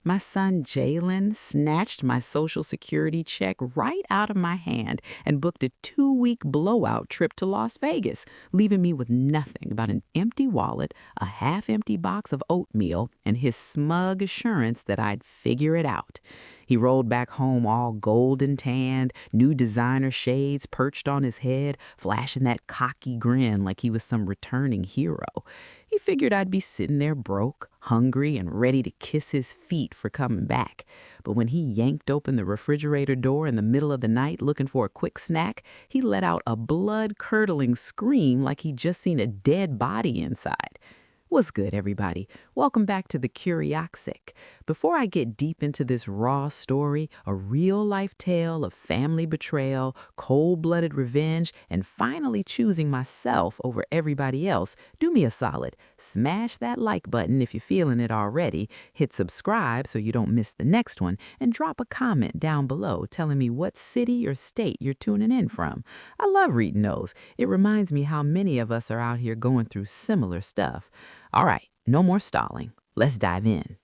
My son Jalen snatched my Social Security check right out of my hand and booked a 2-week blowout trip to Las Vegas, leaving me with nothing but an empty wallet, a half-empty box of oatmeal, and his smug assurance that I'd figure it out. He rolled back home all golden tanned, new designer shades perched on his head, flashing that cocky grin like he was some returning hero. He figured I'd be sitting there broke, hungry, and ready to kiss his feet for coming back. But when he yanked open the refrigerator door in the middle of the night looking for a quick snack, he let out a blood-curdling scream like he'd just seen a dead body inside. What's good, everybody? Welcome back to The Curiosic. Before I get deep into this raw story, a real-life tale of family betrayal, cold-blooded revenge, and finally choosing myself over everybody else, do me a solid. Smash that like button if you're feeling it already, hit subscribe so you don't miss the next one, and drop a comment down below telling me what city or state you're tuning in from. I love reading those. It reminds me how many of us are out here going through similar stuff. All right, no more stalling. Let's dive in.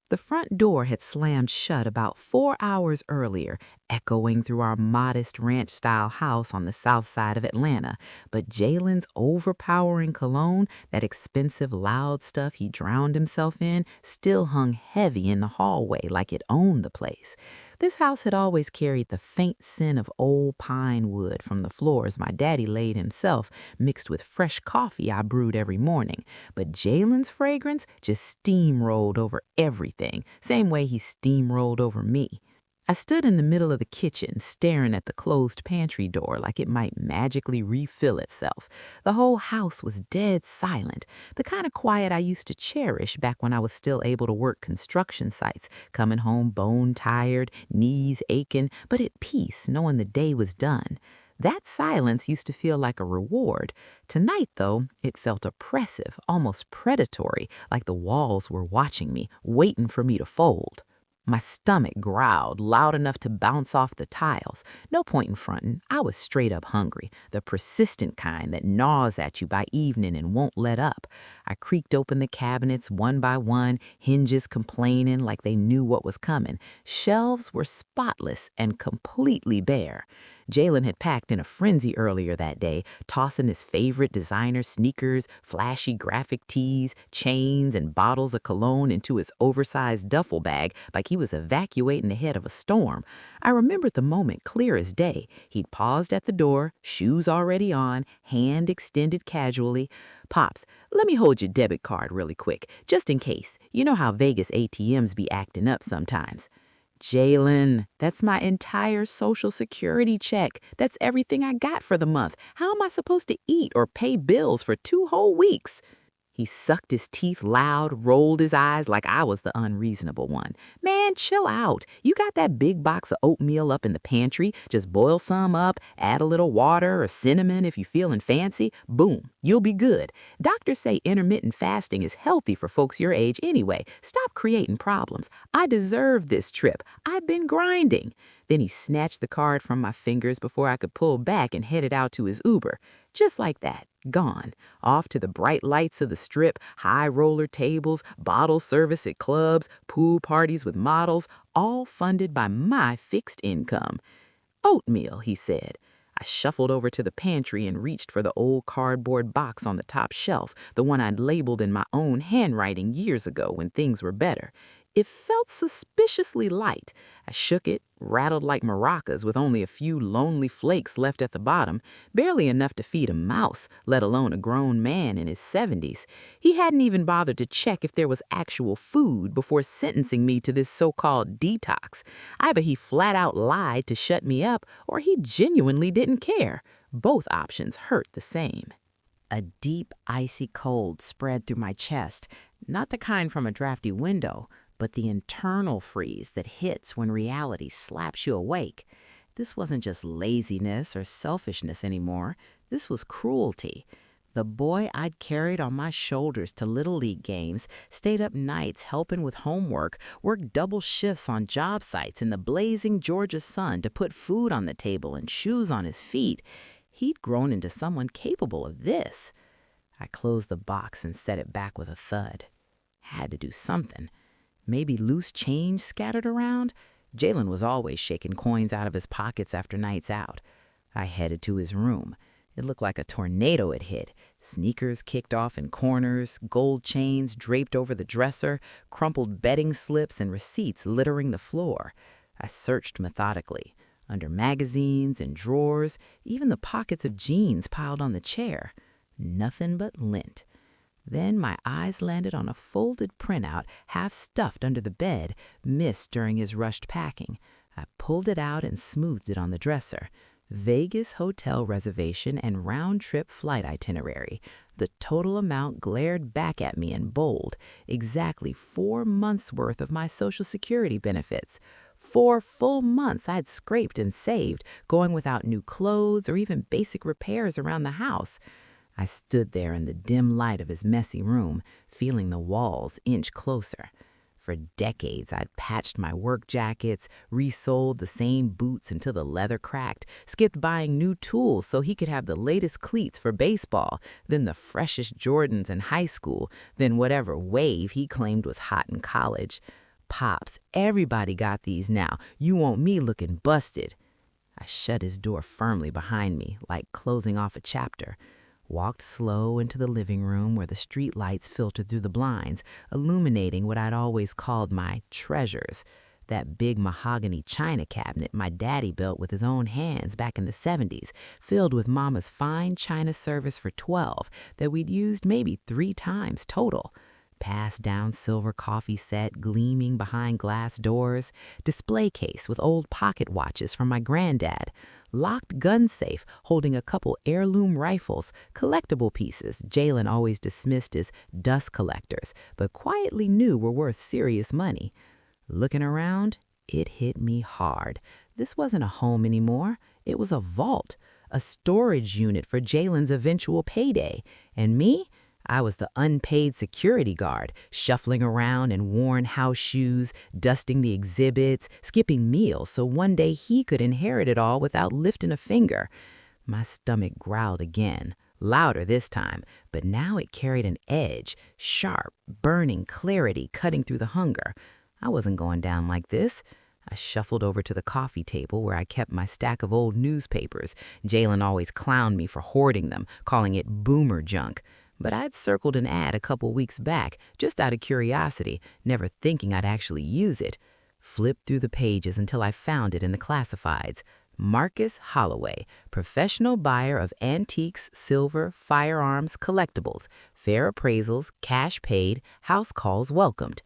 The front door had slammed shut about 4 hours earlier, echoing through our modest ranch-style house on the south side of Atlanta. But Jalen's overpowering cologne, that expensive loud stuff he drowned himself in, still hung heavy in the hallway like it owned the place. This house had always carried the faint scent of old pine wood from the floors my daddy laid himself, mixed with fresh coffee I brewed every morning. But Jalen's fragrance just steamrolled over everything, same way he steamrolled over me. I stood in the middle of the kitchen, staring at the closed pantry door like it might magically refill itself. The whole house was dead silent, the kind of quiet I used to cherish back when I was still able to work construction sites, coming home bone-tired, knees aching, but at peace, knowing the day was done. That silence used to feel like a reward. Tonight, though, it felt oppressive, almost predatory, like the walls were watching me, waiting for me to fold. My stomach growled loud enough to bounce off the tiles. No point in fronting. I was straight up hungry, the persistent kind that gnaws at you by evening and won't let up. I creaked open the cabinets one by one, hinges complaining like they knew what was coming. Shelves were spotless and completely bare. Jalen had packed in a frenzy earlier that day, tossing his favorite designer sneakers, flashy graphic tees, chains, and bottles of cologne into his oversized duffel bag like he was evacuating ahead of a storm. I remembered the moment clear as day. He'd paused at the door, shoes already on, hand extended casually. "Pops, let me hold your debit card really quick, just in case. You know how Vegas ATMs be acting up sometimes." "Jalen, that's my entire Social Security check. That's everything I got for the month. How am I supposed to eat or pay bills for 2 whole weeks?" He sucked his teeth loud, rolled his eyes like I was the unreasonable one. "Man, chill out. You got that big box of oatmeal up in the pantry. Just boil some up, add a little water or cinnamon if you're feeling fancy. Boom, you'll be good. Doctors say intermittent fasting is healthy for folks your age anyway. Stop creating problems. I deserve this trip. I've been grinding." Then he snatched the card from my fingers before I could pull back and headed out to his Uber. Just like that, gone. Off to the bright lights of the Strip, high roller tables, bottle service at clubs, pool parties with models, all funded by my fixed income. "Oatmeal," he said. I shuffled over to the pantry and reached for the old cardboard box on the top shelf, the one I'd labeled in my own handwriting years ago when things were better. It felt suspiciously light. I shook it, rattled like maracas with only a few lonely flakes left at the bottom, barely enough to feed a mouse, let alone a grown man in his 70s. He hadn't even bothered to check if there was actual food before sentencing me to this so-called detox. Either he flat out lied to shut me up, or he genuinely didn't care. Both options hurt the same. A deep, icy cold spread through my chest, not the kind from a drafty window, but the internal freeze that hits when reality slaps you awake. This wasn't just laziness or selfishness anymore. This was cruelty. The boy I'd carried on my shoulders to Little League games, stayed up nights helping with homework, worked double shifts on job sites in the blazing Georgia sun to put food on the table and shoes on his feet. He'd grown into someone capable of this. I closed the box and set it back with a thud. Had to do something. Maybe loose change scattered around? Jalen was always shaking coins out of his pockets after nights out. I headed to his room. It looked like a tornado had hit. Sneakers kicked off in corners, gold chains draped over the dresser, crumpled betting slips and receipts littering the floor. I searched methodically, under magazines and drawers, even the pockets of jeans piled on the chair. Nothing but lint. Then my eyes landed on a folded printout half stuffed under the bed, missed during his rushed packing. I pulled it out and smoothed it on the dresser. Vegas hotel reservation and round-trip flight itinerary. The total amount glared back at me in bold. Exactly 4 months' worth of my Social Security benefits. 4 full months I'd scraped and saved, going without new clothes or even basic repairs around the house. I stood there in the dim light of his messy room, feeling the walls inch closer. For decades, I'd patched my work jackets, resoled the same boots until the leather cracked, skipped buying new tools so he could have the latest cleats for baseball, then the freshest Jordans in high school, then whatever wave he claimed was hot in college. Pops, everybody got these now. You want me looking busted. I shut his door firmly behind me, like closing off a chapter. Walked slow into the living room where the street lights filtered through the blinds, illuminating what I'd always called my treasures. That big mahogany china cabinet my daddy built with his own hands back in the 70s, filled with Mama's fine china service for 12 that we'd used maybe 3 times total. Passed down silver coffee set gleaming behind glass doors, display case with old pocket watches from my granddad, locked gun safe holding a couple heirloom rifles, collectible pieces Jalen always dismissed as dust collectors, but quietly knew were worth serious money. Looking around, it hit me hard. This wasn't a home anymore. It was a vault, a storage unit for Jalen's eventual payday. And me? I was the unpaid security guard, shuffling around in worn house shoes, dusting the exhibits, skipping meals so one day he could inherit it all without lifting a finger. My stomach growled again, louder this time, but now it carried an edge, sharp, burning clarity cutting through the hunger. I wasn't going down like this. I shuffled over to the coffee table where I kept my stack of old newspapers. Jalen always clowned me for hoarding them, calling it boomer junk. But I'd circled an ad a couple weeks back, just out of curiosity, never thinking I'd actually use it. Flipped through the pages until I found it in the classifieds. Marcus Holloway, professional buyer of antiques, silver, firearms, collectibles, fair appraisals, cash paid, house calls welcomed.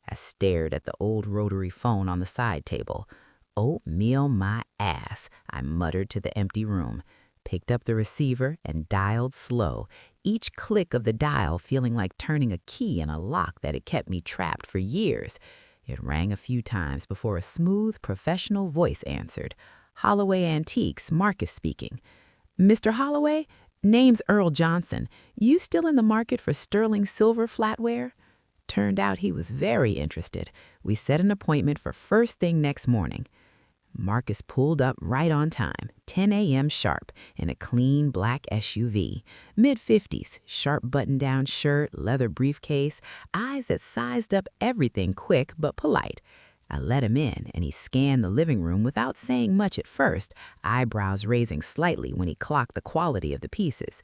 I stared at the old rotary phone on the side table. Oatmeal my ass, I muttered to the empty room. Picked up the receiver and dialed slow, each click of the dial feeling like turning a key in a lock that had kept me trapped for years. It rang a few times before a smooth, professional voice answered. Holloway Antiques, Marcus speaking. Mr. Holloway, name's Earl Johnson. You still in the market for sterling silver flatware? Turned out he was very interested. We set an appointment for first thing next morning. Marcus pulled up right on time, 10 a.m. sharp, in a clean black SUV. Mid-50s, sharp button-down shirt, leather briefcase, eyes that sized up everything quick but polite. I let him in, and he scanned the living room without saying much at first, eyebrows raising slightly when he clocked the quality of the pieces.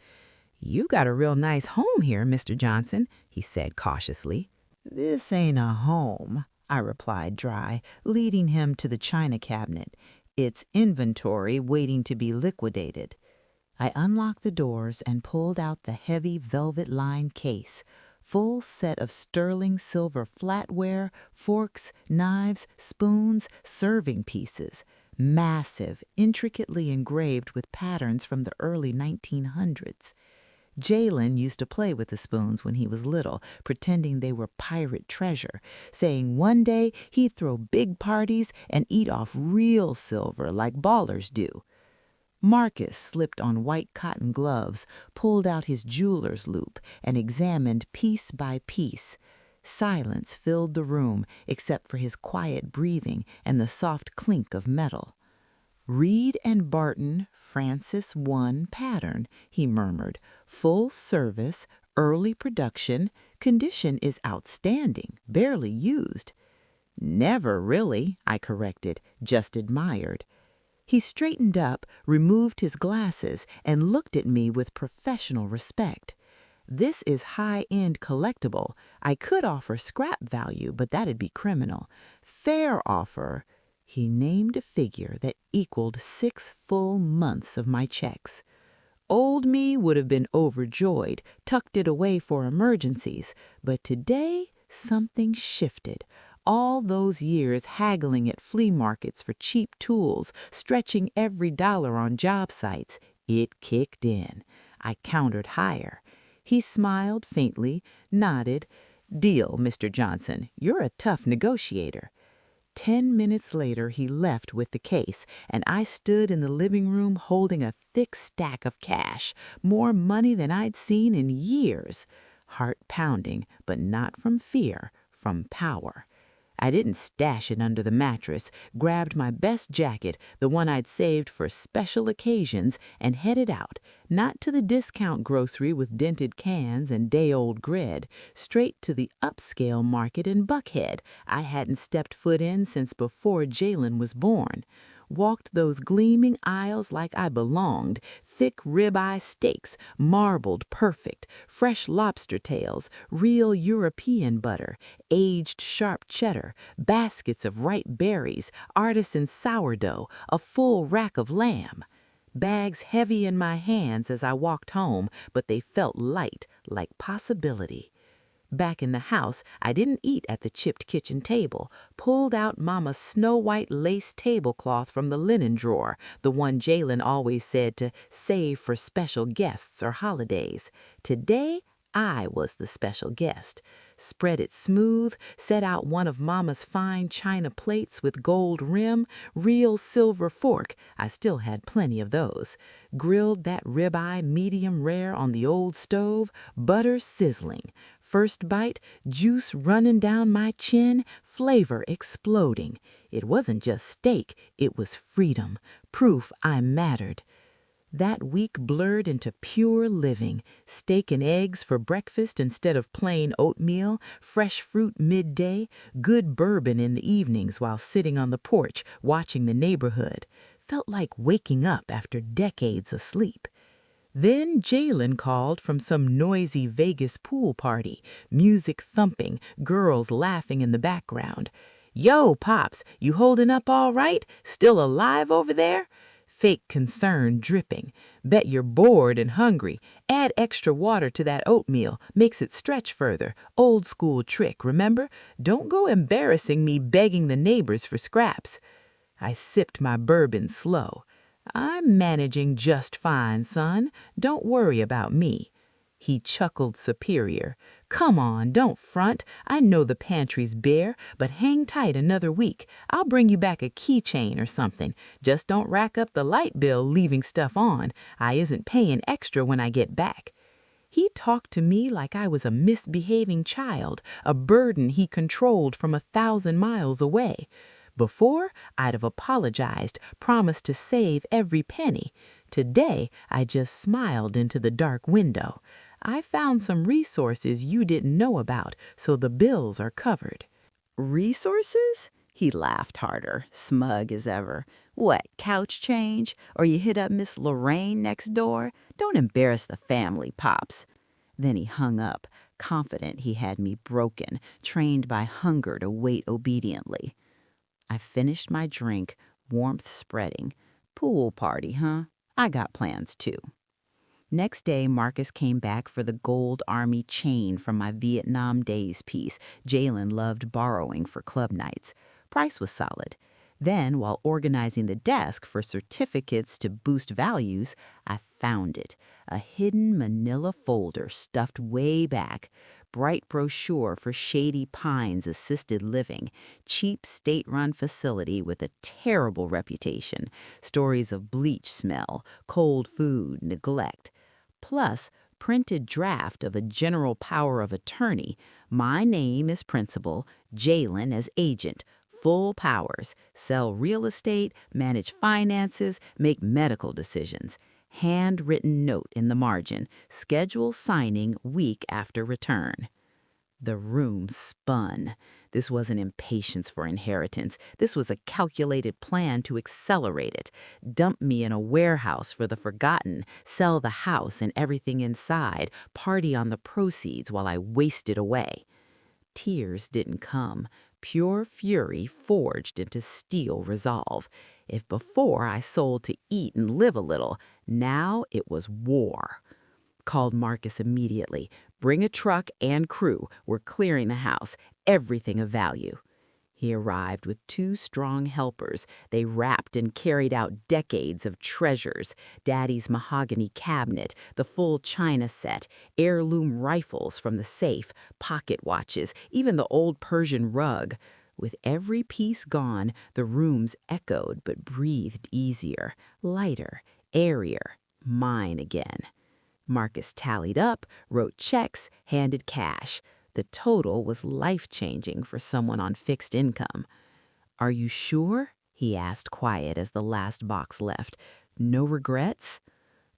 "You got a real nice home here, Mr. Johnson," he said cautiously. "This ain't a home," I replied dry, leading him to the china cabinet, its inventory waiting to be liquidated. I unlocked the doors and pulled out the heavy velvet-lined case, full set of sterling silver flatware, forks, knives, spoons, serving pieces, massive, intricately engraved with patterns from the early 1900s. Jalen used to play with the spoons when he was little, pretending they were pirate treasure, saying one day he'd throw big parties and eat off real silver like ballers do. Marcus slipped on white cotton gloves, pulled out his jeweler's loop, and examined piece by piece. Silence filled the room except for his quiet breathing and the soft clink of metal. "Reed and Barton, Francis 1 pattern," he murmured. "Full service, Early production, condition is outstanding, barely used. Never really, I corrected, just admired. He straightened up, removed his glasses, and looked at me with professional respect. This is high-end collectible. I could offer scrap value, but that'd be criminal. Fair offer. He named a figure that equaled 6 full months of my checks. Old me would have been overjoyed, tucked it away for emergencies, but today something shifted. All those years haggling at flea markets for cheap tools, stretching every dollar on job sites, it kicked in. I countered higher. He smiled faintly, nodded. "Deal, Mr. Johnson. You're a tough negotiator." 10 minutes later, he left with the case, and I stood in the living room holding a thick stack of cash, more money than I'd seen in years. Heart pounding, but not from fear, from power. I didn't stash it under the mattress, grabbed my best jacket, the one I'd saved for special occasions, and headed out, not to the discount grocery with dented cans and day-old bread, straight to the upscale market in Buckhead I hadn't stepped foot in since before Jalen was born. Walked those gleaming aisles like I belonged, thick ribeye steaks, marbled perfect, fresh lobster tails, real European butter, aged sharp cheddar, baskets of ripe berries, artisan sourdough, a full rack of lamb. Bags heavy in my hands as I walked home, but they felt light, like possibility. Back in the house, I didn't eat at the chipped kitchen table, pulled out Mama's snow-white lace tablecloth from the linen drawer, the one Jalen always said to save for special guests or holidays. Today, I was the special guest. Spread it smooth, set out one of Mama's fine china plates with gold rim, real silver fork, I still had plenty of those. Grilled that ribeye medium rare on the old stove, butter sizzling. First bite, juice running down my chin, flavor exploding. It wasn't just steak, it was freedom, proof I mattered. That week blurred into pure living, steak and eggs for breakfast instead of plain oatmeal, fresh fruit midday, good bourbon in the evenings while sitting on the porch watching the neighborhood. Felt like waking up after decades of sleep. Then Jalen called from some noisy Vegas pool party, music thumping, girls laughing in the background. "Yo, Pops, you holding up all right? Still alive over there?" Fake concern dripping. "Bet you're bored and hungry. Add extra water to that oatmeal. Makes it stretch further. Old school trick, remember? Don't go embarrassing me begging the neighbors for scraps." I sipped my bourbon slow. "I'm managing just fine, son. Don't worry about me." He chuckled superior. "Come on, don't front. I know the pantry's bare, but hang tight another week. I'll bring you back a keychain or something. Just don't rack up the light bill leaving stuff on. I isn't paying extra when I get back." He talked to me like I was a misbehaving child, a burden he controlled from 1,000 miles away. Before, I'd have apologized, promised to save every penny. Today, I just smiled into the dark window. I found some resources you didn't know about, so the bills are covered. Resources? He laughed harder, smug as ever. What, couch change? Or you hit up Miss Lorraine next door? Don't embarrass the family, Pops. Then he hung up, confident he had me broken, trained by hunger to wait obediently. I finished my drink, warmth spreading. Pool party, huh? I got plans too. Next day, Marcus came back for the gold army chain from my Vietnam Days piece Jalen loved borrowing for club nights. Price was solid. Then, while organizing the desk for certificates to boost values, I found it, a hidden manila folder stuffed way back. Bright brochure for Shady Pines Assisted Living, cheap state-run facility with a terrible reputation, stories of bleach smell, cold food, neglect. Plus, printed draft of a general power of attorney, my name as principal, Jalen as agent, full powers, sell real estate, manage finances, make medical decisions. handwritten note in the margin, schedule signing week after return. The room spun. This wasn't impatience for inheritance. This was a calculated plan to accelerate it. Dump me in a warehouse for the forgotten, sell the house and everything inside, party on the proceeds while I wasted away. Tears didn't come. Pure fury forged into steel resolve. If before I sold to eat and live a little, now it was war. Called Marcus immediately. Bring a truck and crew. We're clearing the house. Everything of value. He arrived with 2 strong helpers. They wrapped and carried out decades of treasures. Daddy's mahogany cabinet, the full china set, heirloom rifles from the safe, pocket watches, even the old Persian rug. With every piece gone, the rooms echoed but breathed easier, lighter, airier, mine again. Marcus tallied up, wrote checks, handed cash. The total was life-changing for someone on fixed income. "Are you sure?" he asked quiet as the last box left. "No regrets?"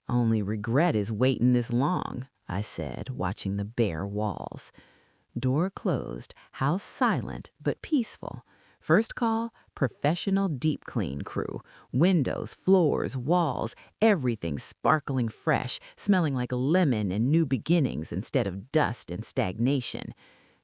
"Only regret is waiting this long," I said, watching the bare walls. Door closed, house silent but peaceful. First call, professional deep clean crew. Windows, floors, walls, everything sparkling fresh, smelling like lemon and new beginnings instead of dust and stagnation.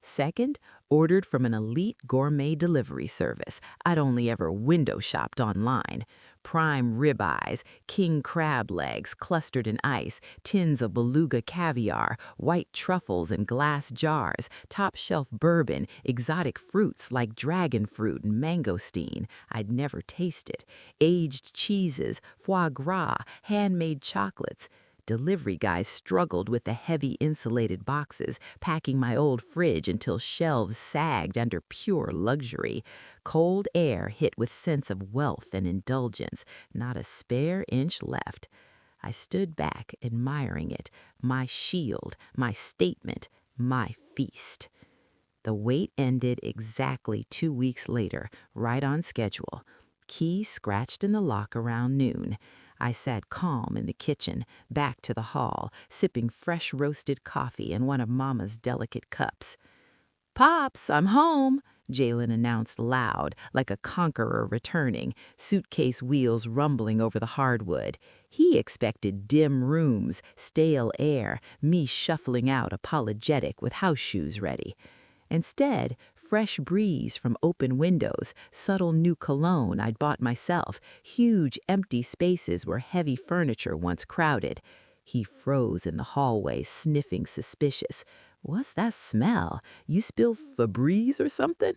Second, ordered from an elite gourmet delivery service I'd only ever window shopped online. Prime ribeyes, king crab legs clustered in ice, tins of beluga caviar, white truffles in glass jars, top-shelf bourbon, exotic fruits like dragon fruit and mangosteen I'd never tasted, aged cheeses, foie gras, handmade chocolates. Delivery guys struggled with the heavy insulated boxes, packing my old fridge until shelves sagged under pure luxury. Cold air hit with sense of wealth and indulgence, not a spare inch left. I stood back, admiring it, my shield, my statement, my feast. The wait ended exactly 2 weeks later, right on schedule. Key scratched in the lock around noon. I sat calm in the kitchen, back to the hall, sipping fresh roasted coffee in one of Mama's delicate cups. "Pops, I'm home," Jalen announced loud, like a conqueror returning, suitcase wheels rumbling over the hardwood. He expected dim rooms, stale air, me shuffling out apologetic with house shoes ready. Instead, fresh breeze from open windows, subtle new cologne I'd bought myself, huge empty spaces where heavy furniture once crowded. He froze in the hallway, sniffing suspicious. "What's that smell? You spill Febreze or something?"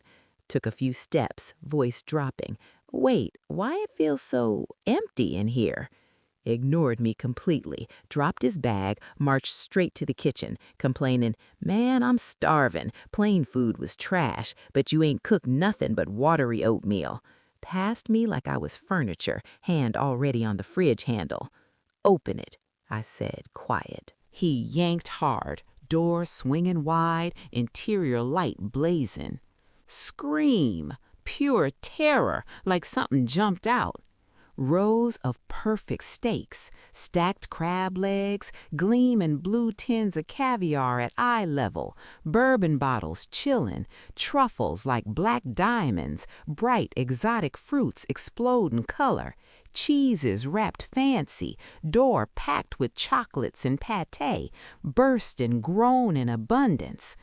Took a few steps, voice dropping. "Wait, why it feels so empty in here?" Ignored me completely, dropped his bag, marched straight to the kitchen, complaining, "Man, I'm starving. Plain food was trash, but you ain't cooked nothing but watery oatmeal." Passed me like I was furniture, hand already on the fridge handle. "Open it," I said, quiet. He yanked hard, door swinging wide, interior light blazing. Scream, pure terror, like something jumped out. Rows of perfect steaks, stacked crab legs, gleaming blue tins of caviar at eye level, bourbon bottles chillin', truffles like black diamonds, bright exotic fruits explode in color, cheeses wrapped fancy, door packed with chocolates and pâté, burst and grown in abundance.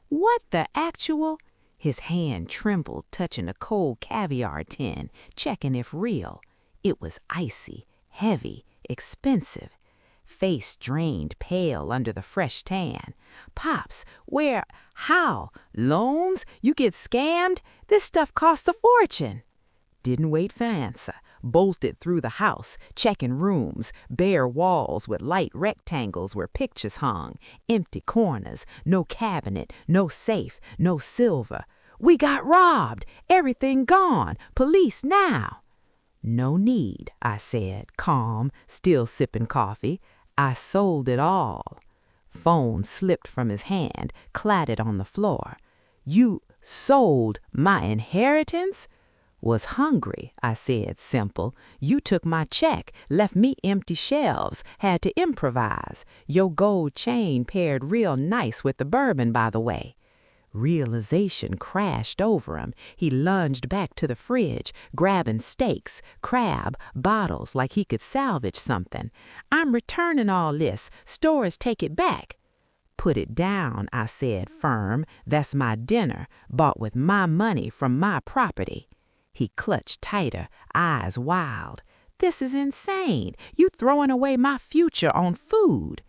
What the actual? His hand trembled, touching a cold caviar tin, checking if real. It was icy, heavy, expensive. Face drained pale under the fresh tan. "Pops, where? How? Loans? You get scammed? This stuff costs a fortune." Didn't wait for answer. Bolted through the house, checking rooms, bare walls with light rectangles where pictures hung, empty corners, no cabinet, no safe, no silver. "We got robbed. Everything gone. Police now." "No need," I said, calm, still sipping coffee. "I sold it all." Phone slipped from his hand, clattered on the floor. "You sold my inheritance?" Was hungry, I said, simple. You took my check, left me empty shelves, had to improvise. Your gold chain paired real nice with the bourbon, by the way. Realization crashed over him. He lunged back to the fridge, grabbing steaks, crab, bottles like he could salvage something. I'm returning all this. Stores take it back. Put it down, I said, firm. That's my dinner, bought with my money from my property. He clutched tighter, eyes wild. This is insane. You throwing away my future on food.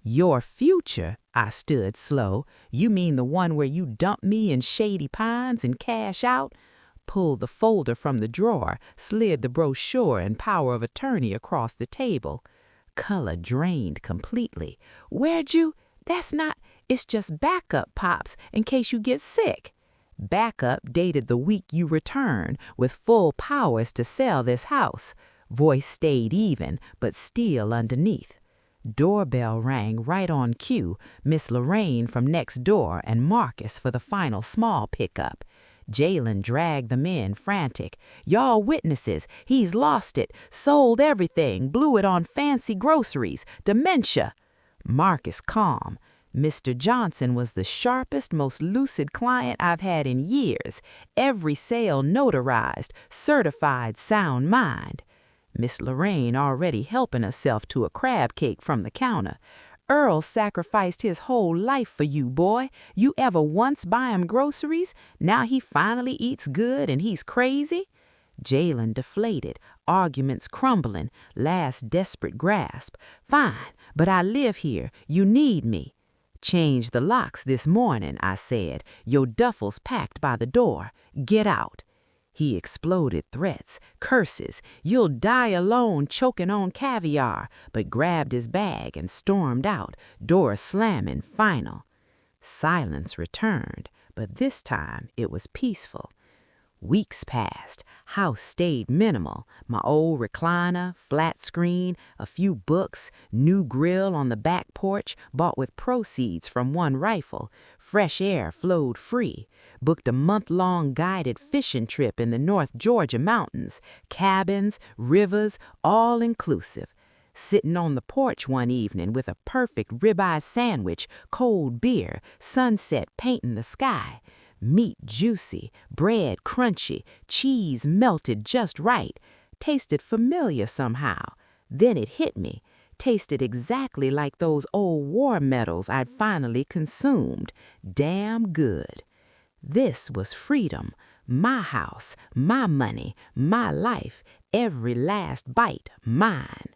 Your future, I stood slow. You mean the one where you dump me in Shady Pines and cash out? Pulled the folder from the drawer, slid the brochure and power of attorney across the table. Color drained completely. Where'd you? That's not, it's just backup, Pops, in case you get sick. Backup dated the week you return, with full powers to sell this house. Voice stayed even, but steel underneath. Doorbell rang right on cue, Miss Lorraine from next door and Marcus for the final small pickup. Jalen dragged them in, frantic. Y'all witnesses, he's lost it, sold everything, blew it on fancy groceries, dementia. Marcus calm. Mr. Johnson was the sharpest, most lucid client I've had in years. Every sale notarized, certified sound mind. Miss Lorraine already helping herself to a crab cake from the counter. Earl sacrificed his whole life for you, boy. You ever once buy him groceries? Now he finally eats good and he's crazy? Jalen deflated, arguments crumbling, last desperate grasp. Fine, but I live here. You need me. Change the locks this morning, I said. Your duffel's packed by the door. Get out. He exploded threats, curses. You'll die alone choking on caviar, but grabbed his bag and stormed out, door slamming final. Silence returned, but this time it was peaceful. Weeks passed. House stayed minimal. My old recliner, flat screen, a few books, new grill on the back porch bought with proceeds from one rifle. Fresh air flowed free. Booked a month-long guided fishing trip in the North Georgia mountains. Cabins, rivers, all inclusive. Sitting on the porch one evening with a perfect ribeye sandwich, cold beer, sunset painting the sky. Meat juicy, bread crunchy, cheese melted just right. Tasted familiar somehow. Then it hit me. Tasted exactly like those old war medals I'd finally consumed. Damn good. This was freedom. My house, my money, my life, every last bite mine.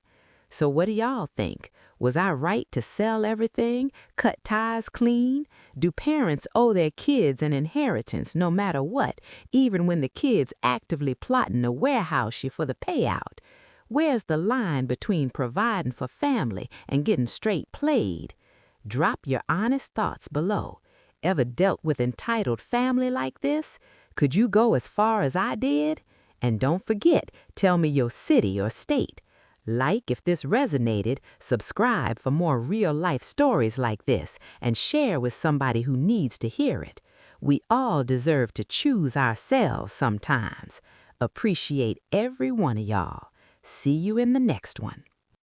So what do y'all think? Was I right to sell everything, cut ties clean? Do parents owe their kids an inheritance no matter what, even when the kid's actively plotting to warehouse you for the payout? Where's the line between providing for family and getting straight played? Drop your honest thoughts below. Ever dealt with entitled family like this? Could you go as far as I did? And don't forget, tell me your city or state. Like if this resonated, subscribe for more real-life stories like this, and share with somebody who needs to hear it. We all deserve to choose ourselves sometimes. Appreciate every one of y'all. See you in the next one.